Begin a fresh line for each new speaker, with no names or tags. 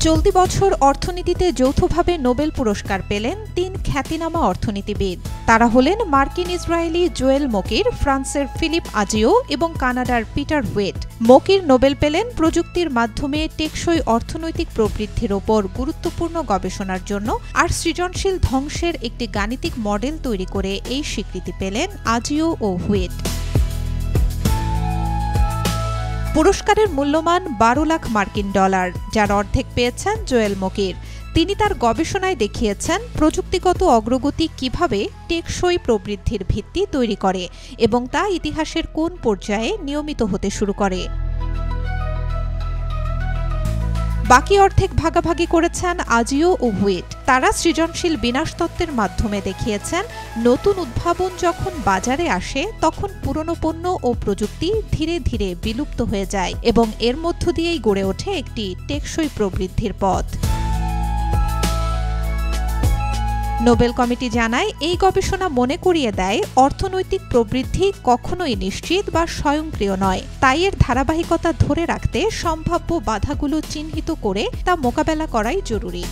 চলতি বছর অর্থনীতিতে যৌথভাবে নোবেল পুরস্কার পেলেন ৩ খ্যাতিনামা অর্থনীতিবিদ। তারা হলেন মার্কিন ইসরায়েলি জোয়েল মোকির, ফ্রান্সের ফিলিপ আজিও এবং কানাডার পিটার হুয়েট। মোকির নোবেল পেলেন প্রযুক্তির মাধ্যমে টেকসই অর্থনৈতিক প্রবৃদ্ধির ওপর গুরুত্বপূর্ণ গবেষণার জন্য, আর সৃজনশীল ধ্বংসের একটি গাণিতিক মডেল তৈরি করে এই স্বীকৃতি পেলেন আজিও ও হুয়েট। পুরস্কারের মূল্যমান ১২ লাখ মার্কিন ডলার, যার অর্ধেক পেয়েছেন জোয়েল মোকির। তিনি তার গবেষণায় দেখিয়েছেন প্রযুক্তিগত অগ্রগতি কিভাবে টেকসই প্রবৃদ্ধির ভিত্তি তৈরি করে এবং তা ইতিহাসের কোন পর্যায়ে নিয়মিত হতে শুরু করে। বাকি অর্ধেক ভাগাভাগি করেছেন আজিও ও হুয়েট। তারা সৃজনশীল বিনাশতত্ত্বের মাধ্যমে দেখিয়েছেন নতুন উদ্ভাবন যখন বাজারে আসে তখন পুরনো পণ্য ও প্রযুক্তি ধীরে ধীরে বিলুপ্ত হয়ে যায় এবং এর মধ্য দিয়েই গড়ে ওঠে একটি টেকসই প্রবৃদ্ধির পথ। নোবেল কমিটি জানায়, এই গবেষণা মনে করিয়ে দেয় অর্থনৈতিক প্রবৃদ্ধি কখনোই নিশ্চিত বা স্বয়ংক্রিয় নয়। তাই এর ধারাবাহিকতা ধরে রাখতে সম্ভাব্য বাধাগুলো চিহ্নিত করে তা মোকাবেলা করাই জরুরি।